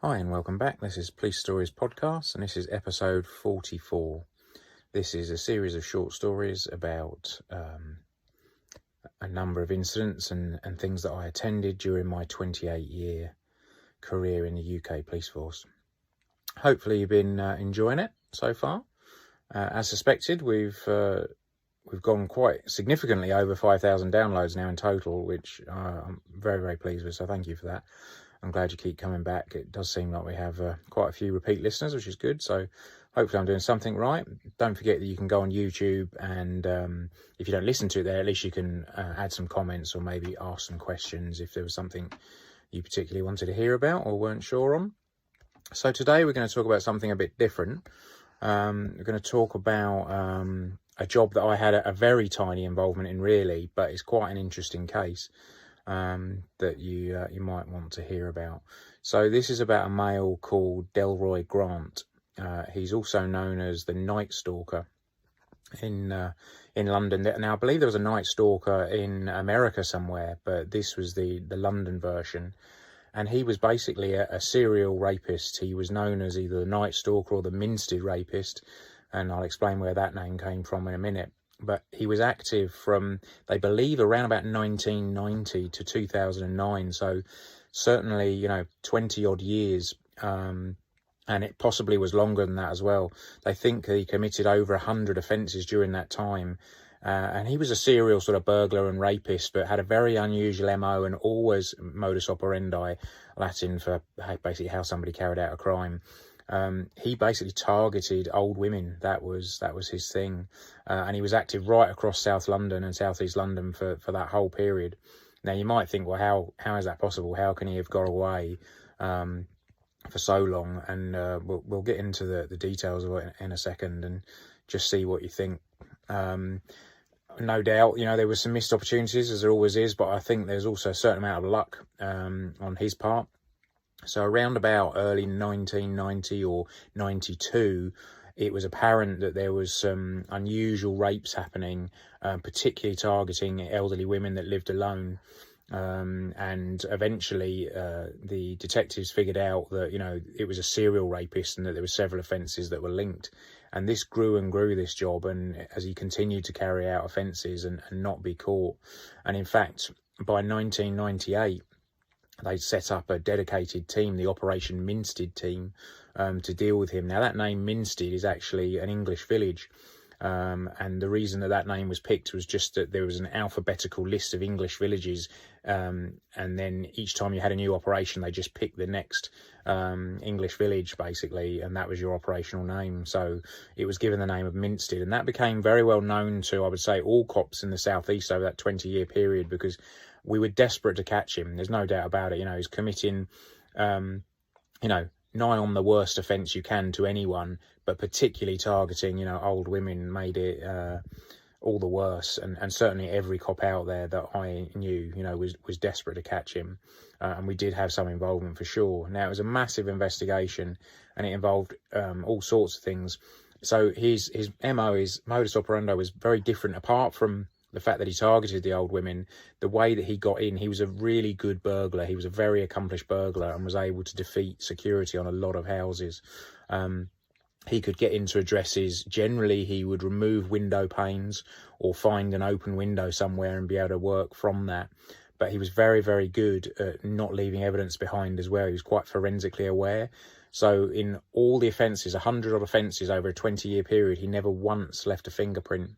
Hi and welcome back. This is Police Stories Podcast and this is episode 44. This is a series of short stories about a number of incidents and things that I attended during my 28-year career in the UK police force. Hopefully you've been enjoying it so far. As suspected, we've gone quite significantly over 5,000 downloads now in total, which I'm very, very pleased with, so thank you for that. I'm glad you keep coming back. It does seem like we have quite a few repeat listeners, which is good. So hopefully I'm doing something right. Don't forget that you can go on YouTube and if you don't listen to it there, at least you can add some comments or maybe ask some questions if there was something you particularly wanted to hear about or weren't sure on. So today we're going to talk about something a bit different. We're going to talk about a job that I had a very tiny involvement in, really, but it's quite an interesting case. That you might want to hear about. So this is about a male called Delroy Grant. He's also known as the Night Stalker in London. Now I believe there was a Night Stalker in America somewhere, but this was the London version. And he was basically a serial rapist. He was known as either the Night Stalker or the Minstead Rapist, and I'll explain where that name came from in a minute. But he was active from, they believe, around about 1990 to 2009. So certainly, 20 odd years. And it possibly was longer than that as well. They think he committed over 100 offences during that time. And he was a serial sort of burglar and rapist, but had a very unusual MO and always modus operandi, Latin for basically how somebody carried out a crime. He basically targeted old women. That was his thing. And he was active right across South London and South East London for that whole period. Now, you might think, well, how is that possible? How can he have got away for so long? And we'll get into the details of it in a second and just see what you think. No doubt, there were some missed opportunities, as there always is, but I think there's also a certain amount of luck on his part. So around about early 1990 or 92, it was apparent that there was some unusual rapes happening, particularly targeting elderly women that lived alone. And eventually the detectives figured out that, it was a serial rapist and that there were several offences that were linked. And this grew and grew, this job, and as he continued to carry out offences and not be caught. And in fact, by 1998, they set up a dedicated team, the Operation Minstead team, to deal with him. Now, that name Minstead is actually an English village. And the reason that name was picked was just that there was an alphabetical list of English villages. And then each time you had a new operation, they just picked the next English village, basically. And that was your operational name. So it was given the name of Minstead. And that became very well known to, I would say, all cops in the southeast over that 20-year period, because we were desperate to catch him. There's no doubt about it. He's committing, nigh on the worst offence you can to anyone, but particularly targeting, old women made it all the worse. And certainly every cop out there that I knew, was desperate to catch him. And we did have some involvement for sure. Now, it was a massive investigation and it involved all sorts of things. So his MO, his modus operandi, was very different. Apart from the fact that he targeted the old women, the way that he got in, he was a really good burglar. He was a very accomplished burglar and was able to defeat security on a lot of houses. He could get into addresses. Generally, he would remove window panes or find an open window somewhere and be able to work from that. But he was very, very good at not leaving evidence behind as well. He was quite forensically aware. So in all the offences, 100 odd offences over a 20-year period, he never once left a fingerprint.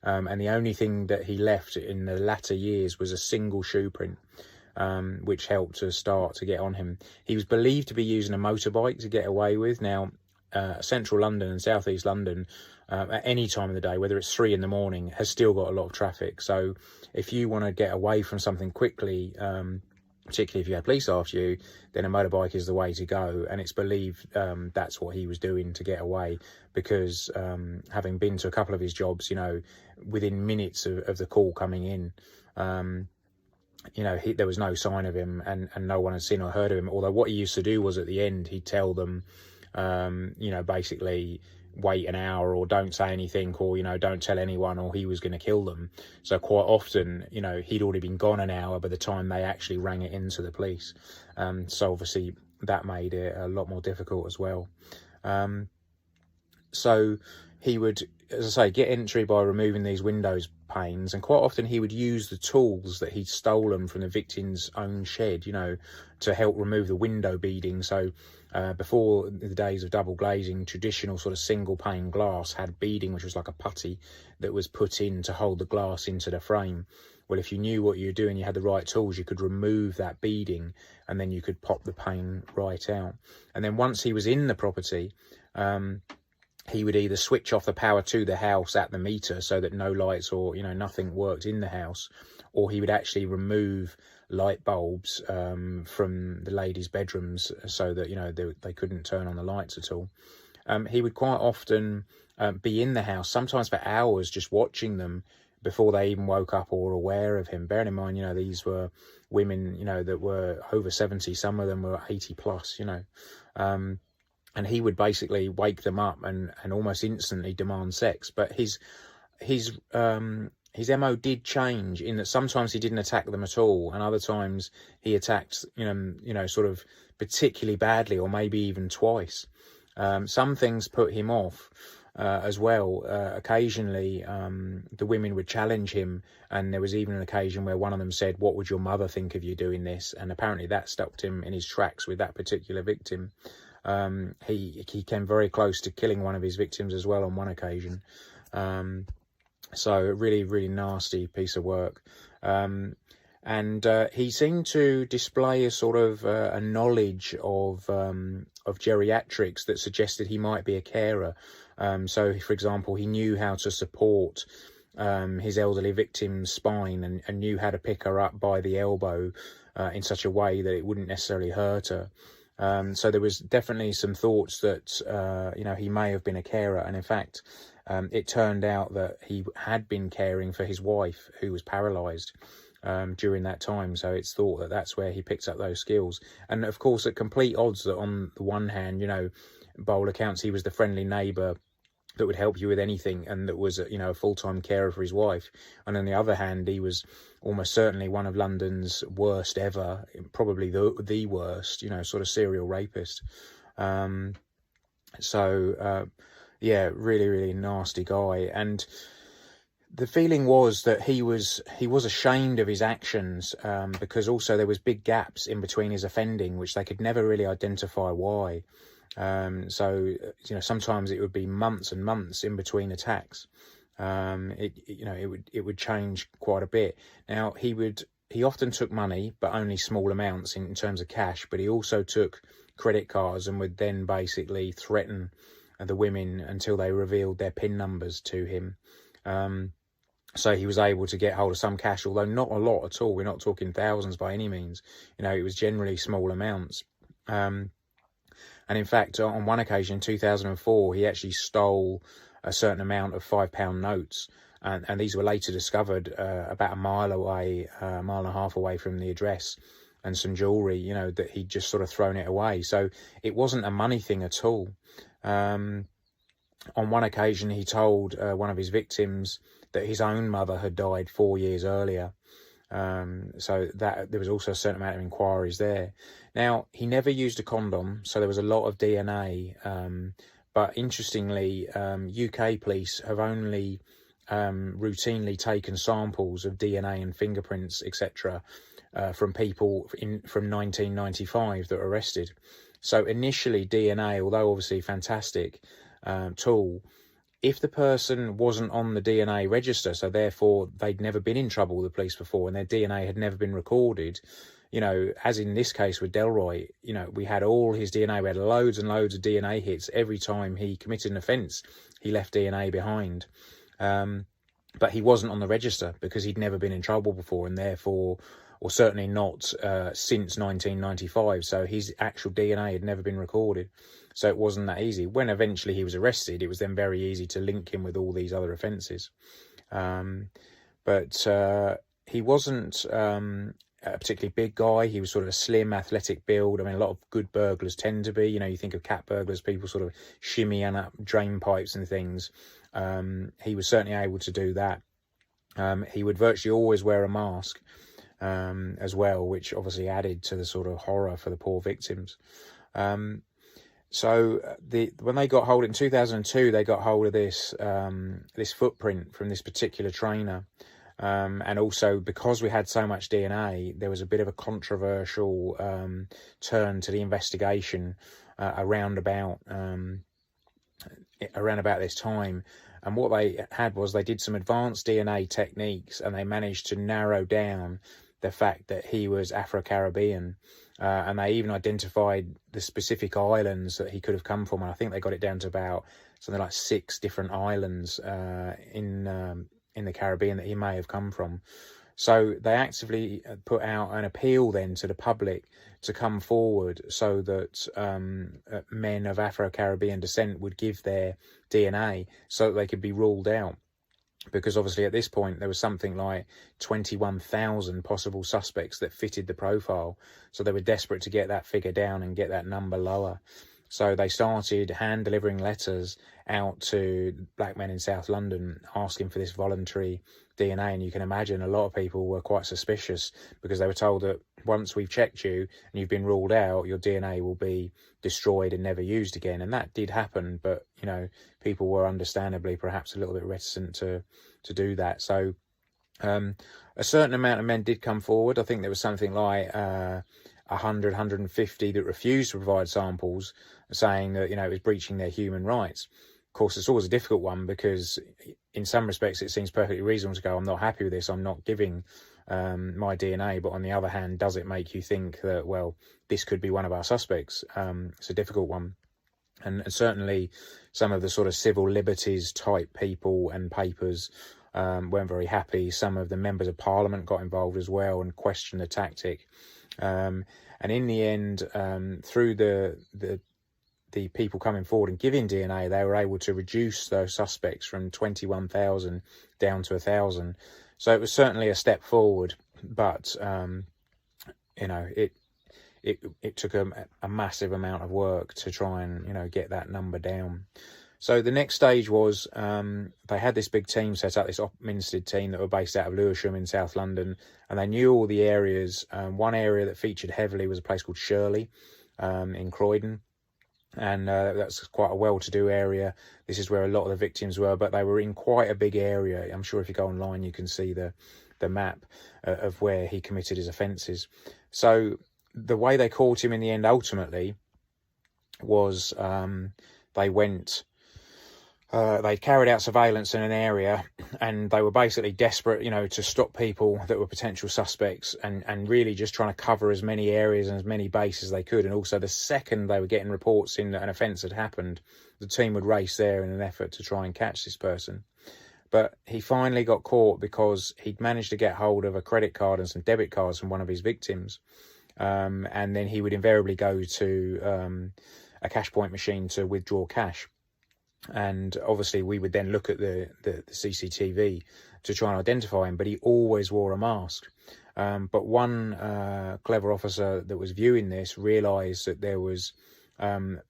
And the only thing that he left in the latter years was a single shoe print, which helped to start to get on him. He was believed to be using a motorbike to get away with. Now, central London and southeast London, at any time of the day, whether it's 3 a.m, has still got a lot of traffic. So if you want to get away from something quickly, particularly if you had police after you, then a motorbike is the way to go. And it's believed that's what he was doing to get away, because having been to a couple of his jobs, within minutes of the call coming in, there was no sign of him and no one had seen or heard of him. Although what he used to do was at the end, he'd tell them, basically wait an hour or don't say anything or, don't tell anyone, or he was going to kill them. So quite often, he'd already been gone an hour by the time they actually rang it into the police. So obviously that made it a lot more difficult as well. So he would, as I say, get entry by removing these windows panes, and quite often he would use the tools that he'd stolen from the victim's own shed, to help remove the window beading. So before the days of double glazing, traditional sort of single pane glass had beading, which was like a putty that was put in to hold the glass into the frame. Well, if you knew what you were doing, you had the right tools, you could remove that beading, and then you could pop the pane right out. And then once he was in the property, he would either switch off the power to the house at the meter so that no lights or nothing worked in the house, or he would actually remove light bulbs from the ladies' bedrooms so that they couldn't turn on the lights at all. He would quite often be in the house, sometimes for hours, just watching them before they even woke up or were aware of him. Bearing in mind, these were women, that were over 70, some of them were 80 plus, and he would basically wake them up and almost instantly demand sex. But his MO did change in that sometimes he didn't attack them at all, and other times he attacked, sort of particularly badly, or maybe even twice. Some things put him off as well. Occasionally, the women would challenge him, and there was even an occasion where one of them said, "What would your mother think of you doing this?" And apparently that stopped him in his tracks with that particular victim. He came very close to killing one of his victims as well on one occasion. So a really, really nasty piece of work. And he seemed to display a sort of a knowledge of geriatrics that suggested he might be a carer. So, for example, he knew how to support his elderly victim's spine and knew how to pick her up by the elbow in such a way that it wouldn't necessarily hurt her. So there was definitely some thoughts that, he may have been a carer. And in fact, it turned out that he had been caring for his wife, who was paralysed during that time. So it's thought that that's where he picked up those skills. And of course, at complete odds that on the one hand, by all accounts, he was the friendly neighbour that would help you with anything, and that was a full-time carer for his wife. And on the other hand, he was almost certainly one of London's worst ever, probably the worst, sort of serial rapist. Yeah, really, really nasty guy. And the feeling was that he was ashamed of his actions, because also there was big gaps in between his offending, which they could never really identify why. So sometimes it would be months and months in between attacks. It would change quite a bit. Now he often took money, but only small amounts in terms of cash. But he also took credit cards and would then basically threaten the women until they revealed their PIN numbers to him. So he was able to get hold of some cash, although not a lot at all. We're not talking thousands by any means. It was generally small amounts. And in fact, on one occasion, in 2004, he actually stole a certain amount of £5 notes. And these were later discovered about a mile away, a mile and a half away from the address, and some jewellery, that he'd just sort of thrown it away. So it wasn't a money thing at all. On one occasion, he told one of his victims that his own mother had died 4 years earlier. So that there was also a certain amount of inquiries there. Now, he never used a condom, so there was a lot of DNA. But interestingly, UK police have only routinely taken samples of DNA and fingerprints, etc., from people from 1995 that were arrested. So initially, DNA, although obviously fantastic tool, if the person wasn't on the DNA register, so therefore they'd never been in trouble with the police before and their DNA had never been recorded, as in this case with Delroy, we had all his DNA. We had loads and loads of DNA hits. Every time he committed an offence, he left DNA behind. But he wasn't on the register because he'd never been in trouble before, and therefore, or certainly not since 1995. So his actual DNA had never been recorded. So it wasn't that easy. When eventually he was arrested, it was then very easy to link him with all these other offences. But he wasn't a particularly big guy. He was sort of a slim, athletic build. I mean, a lot of good burglars tend to be. You think of cat burglars, people sort of shimmying up drain pipes and things. He was certainly able to do that. He would virtually always wear a mask. as well, which obviously added to the sort of horror for the poor victims. So when they got hold in 2002, they got hold of this this footprint from this particular trainer. And also, because we had so much DNA, there was a bit of a controversial turn to the investigation around about this time. And what they had was they did some advanced DNA techniques, and they managed to narrow down the fact that he was Afro-Caribbean. And they even identified the specific islands that he could have come from. And I think they got it down to about something like 6 different islands in the Caribbean that he may have come from. So they actively put out an appeal then to the public to come forward so that men of Afro-Caribbean descent would give their DNA so that they could be ruled out. Because obviously at this point there was something like 21,000 possible suspects that fitted the profile. So they were desperate to get that figure down and get that number lower. So they started hand delivering letters out to black men in South London asking for this voluntary DNA. And you can imagine a lot of people were quite suspicious because they were told that once we've checked you and you've been ruled out, your DNA will be destroyed and never used again. And that did happen, but you know, people were understandably perhaps a little bit reticent to do that. So a certain amount of men did come forward. I think there was something like 100, 150 that refused to provide samples, saying that, you know, it was breaching their human rights. Of course, it's always a difficult one because in some respects it seems perfectly reasonable to go, I'm not happy with this, I'm not giving my DNA. But on the other hand, does it make you think that, well, this could be one of our suspects? It's a difficult one. And certainly some of the sort of civil liberties type people and papers weren't very happy. Some of the members of parliament got involved as well and questioned the tactic. And in the end, through the people coming forward and giving DNA, they were able to reduce those suspects from 21,000 down to 1,000. So it was certainly a step forward, but you know, it took a massive amount of work to try and, you know, get that number down. So the next stage was they had this big team set up, this Upminstead team that were based out of Lewisham in South London, and they knew all the areas. One area that featured heavily was a place called Shirley in Croydon, and that's quite a well-to-do area. This is where a lot of the victims were, but they were in quite a big area. I'm sure if you go online you can see the map of where he committed his offences. So the way they caught him in the end ultimately was they carried out surveillance in an area, and they were basically desperate, you know, to stop people that were potential suspects and really just trying to cover as many areas and as many bases as they could. And also the second they were getting reports in that an offence had happened, the team would race there in an effort to try and catch this person. But he finally got caught because he'd managed to get hold of a credit card and some debit cards from one of his victims. And then he would invariably go to a cash point machine to withdraw cash. And obviously we would then look at the CCTV to try and identify him, but he always wore a mask. But one clever officer that was viewing this realised that there was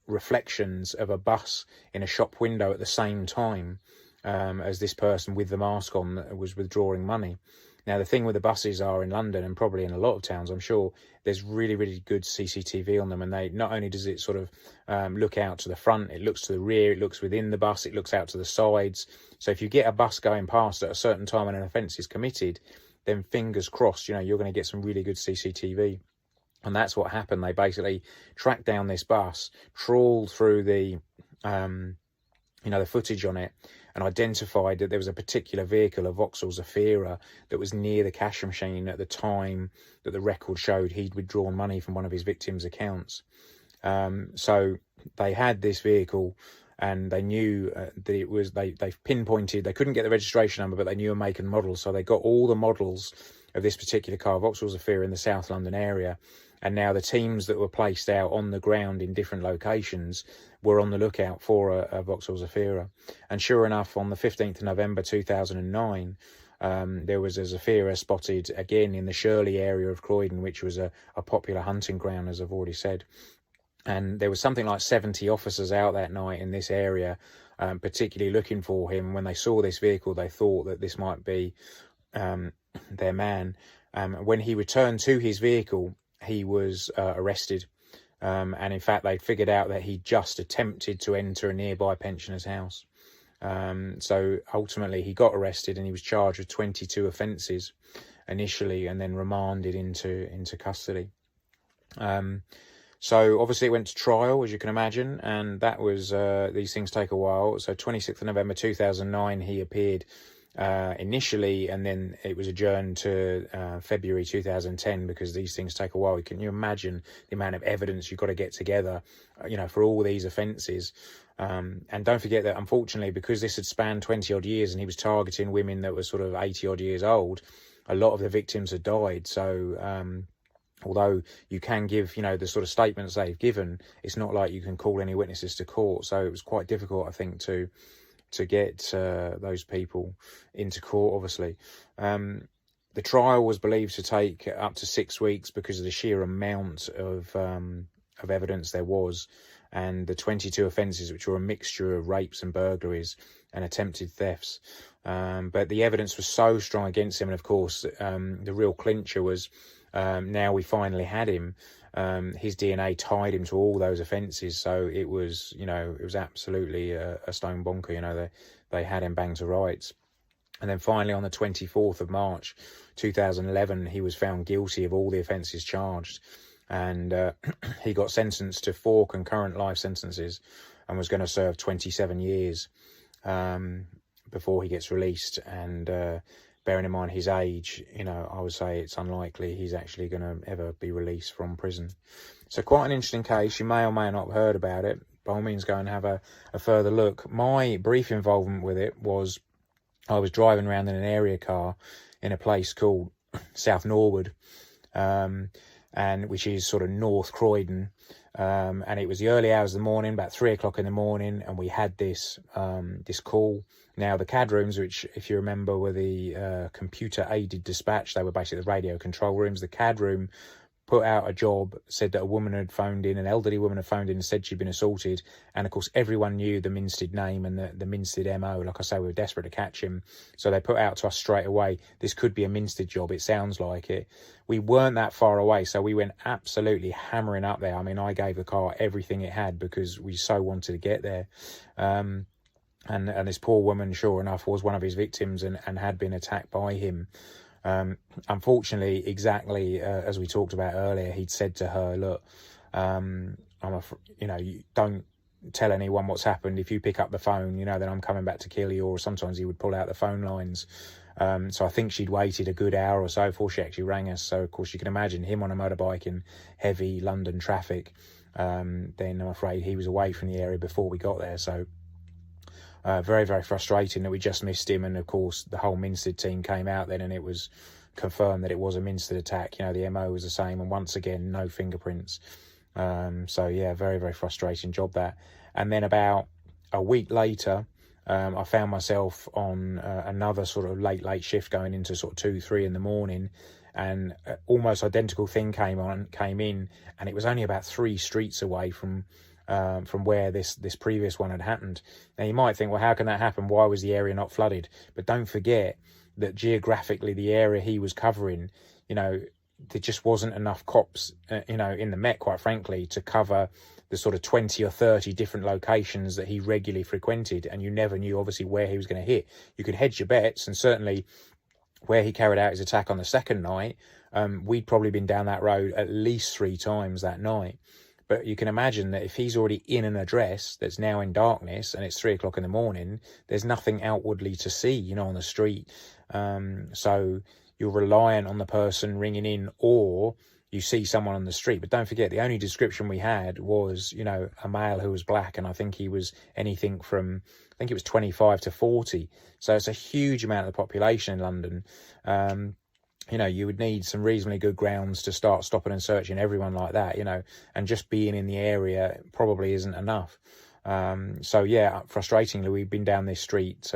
reflections of a bus in a shop window at the same time as this person with the mask on that was withdrawing money. Now, the thing with the buses are in London and probably in a lot of towns, I'm sure, there's really, really good CCTV on them. And they not only does it sort of look out to the front, it looks to the rear, it looks within the bus, it looks out to the sides. So if you get a bus going past at a certain time when an offence is committed, then fingers crossed, you know, you're going to get some really good CCTV. And that's what happened. They basically tracked down this bus, trawled through the the footage on it, and identified that there was a particular vehicle, a Vauxhall Zafira, that was near the cash machine at the time that the record showed he'd withdrawn money from one of his victims' accounts. So they had this vehicle, and they knew that it was, they pinpointed, they couldn't get the registration number, but they knew a make and model. So they got all the models of this particular car, Vauxhall Zafira, in the South London area. And now the teams that were placed out on the ground in different locations were on the lookout for a Vauxhall Zafira. And sure enough, on the 15th of November 2009, there was a Zafira spotted again in the Shirley area of Croydon, which was a popular hunting ground, as I've already said. And there was something like 70 officers out that night in this area, particularly looking for him. When they saw this vehicle, they thought that this might be their man. When he returned to his vehicle, he was arrested. And in fact, they figured out that he just attempted to enter a nearby pensioner's house. So ultimately, he got arrested and he was charged with 22 offences initially, and then remanded into custody. So obviously it went to trial, as you can imagine, and that was these things take a while. So 26th of November 2009, he appeared initially, and then it was adjourned to February 2010, because these things take a while. Can you imagine the amount of evidence you've got to get together, for all these offences? And don't forget that, unfortunately, because this had spanned 20 odd years and he was targeting women that were sort of 80 odd years old, a lot of the victims had died. So although you can give, the sort of statements they've given, it's not like you can call any witnesses to court. So it was quite difficult, I think, to get those people into court, obviously. The trial was believed to take up to 6 weeks because of the sheer amount of evidence there was, and the 22 offences, which were a mixture of rapes and burglaries and attempted thefts. But the evidence was so strong against him, and of course, the real clincher was, now we finally had him. His DNA tied him to all those offences, so it was, it was absolutely a stone bonker. They had him banged to rights. And then finally, on the 24th of March 2011, he was found guilty of all the offences charged, and he got sentenced to 4 concurrent life sentences and was going to serve 27 years before he gets released. And bearing in mind his age, I would say it's unlikely he's actually going to ever be released from prison. So quite an interesting case. You may or may not have heard about it. By all means, go and have a further look. My brief involvement with it was, I was driving around in an area car in a place called South Norwood, and which is sort of North Croydon. And it was the early hours of the morning, about 3 o'clock in the morning, and we had this call. Now, the CAD rooms, which, if you remember, were the computer-aided dispatch, they were basically the radio control rooms. The CAD room put out a job, said that a woman had phoned in, an elderly woman had phoned in and said she'd been assaulted. And of course, everyone knew the Minstead name and the Minstead MO. Like I say, we were desperate to catch him. So they put out to us straight away, this could be a Minstead job. It sounds like it. We weren't that far away, so we went absolutely hammering up there. I mean, I gave the car everything it had because we so wanted to get there. And this poor woman, sure enough, was one of his victims and had been attacked by him. Unfortunately, exactly as we talked about earlier, he'd said to her, look, you don't tell anyone what's happened. If you pick up the phone, then I'm coming back to kill you. Or sometimes he would pull out the phone lines. So I think she'd waited a good hour or so before she actually rang us. So, of course, you can imagine him on a motorbike in heavy London traffic. Then I'm afraid he was away from the area before we got there. So very, very frustrating that we just missed him. And, of course, the whole Minstead team came out then, and it was confirmed that it was a Minstead attack. The MO was the same, and once again, no fingerprints. So, yeah, very, very frustrating job, that. And then about a week later, I found myself on another sort of late shift going into sort of 2-3 in the morning, and almost identical thing came in, and it was only about 3 streets away from where this previous one had happened. Now, you might think, well, how can that happen? Why was the area not flooded? But don't forget that geographically, the area he was covering, there just wasn't enough cops, in the Met, quite frankly, to cover the sort of 20 or 30 different locations that he regularly frequented. And you never knew, obviously, where he was going to hit. You could hedge your bets, and certainly where he carried out his attack on the second night, we'd probably been down that road at least 3 times that night. But you can imagine that if he's already in an address that's now in darkness and it's 3 o'clock in the morning, there's nothing outwardly to see, on the street. So you're reliant on the person ringing in, or you see someone on the street. But don't forget, the only description we had was, a male who was black, and I think he was anything from, I think it was 25 to 40. So it's a huge amount of the population in London. You would need some reasonably good grounds to start stopping and searching everyone like that, and just being in the area probably isn't enough. So, yeah, frustratingly, we've been down this street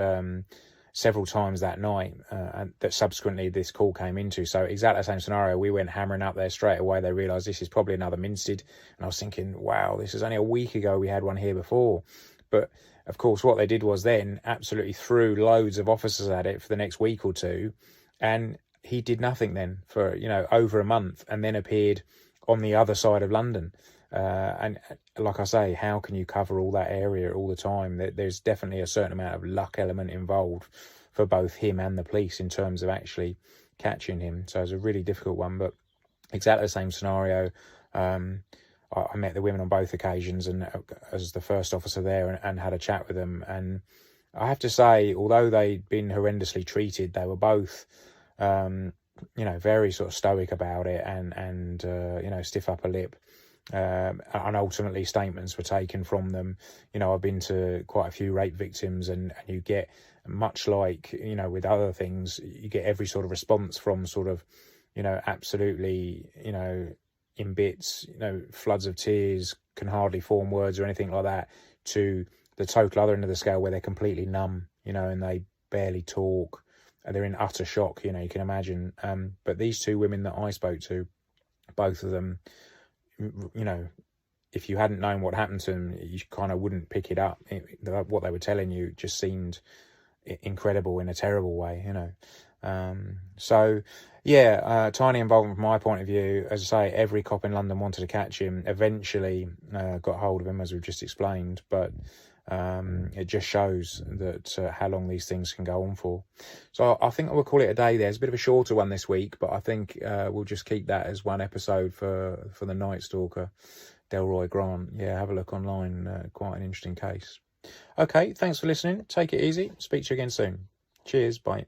several times that night, and that subsequently this call came into. So exactly the same scenario. We went hammering up there straight away. They realised this is probably another Minstead. And I was thinking, wow, this is only a week ago. We had one here before. But, of course, what they did was then absolutely threw loads of officers at it for the next week or two. And he did nothing then for, over a month, and then appeared on the other side of London. And like I say, how can you cover all that area all the time? There's definitely a certain amount of luck element involved for both him and the police in terms of actually catching him. So it's a really difficult one, but exactly the same scenario. I met the women on both occasions, and as the first officer there, and had a chat with them. And I have to say, although they'd been horrendously treated, they were both, very sort of stoic about it, and stiff upper lip. And ultimately statements were taken from them. I've been to quite a few rape victims, and you get, much like, with other things, you get every sort of response from sort of, absolutely, in bits, floods of tears, can hardly form words or anything like that, to the total other end of the scale where they're completely numb, and they barely talk, and they're in utter shock, you can imagine. But these two women that I spoke to, both of them, if you hadn't known what happened to them, you kind of wouldn't pick it up. What they were telling you just seemed incredible in a terrible way, tiny involvement from my point of view. As I say, every cop in London wanted to catch him. Eventually got hold of him, as we've just explained, but it just shows that how long these things can go on for. So I think we'll call it a day there. It's a bit of a shorter one this week, but I think we'll just keep that as one episode for the Night Stalker, Delroy Grant. Yeah, have a look online. Quite an interesting case. Okay, thanks for listening. Take it easy. Speak to you again soon. Cheers. Bye.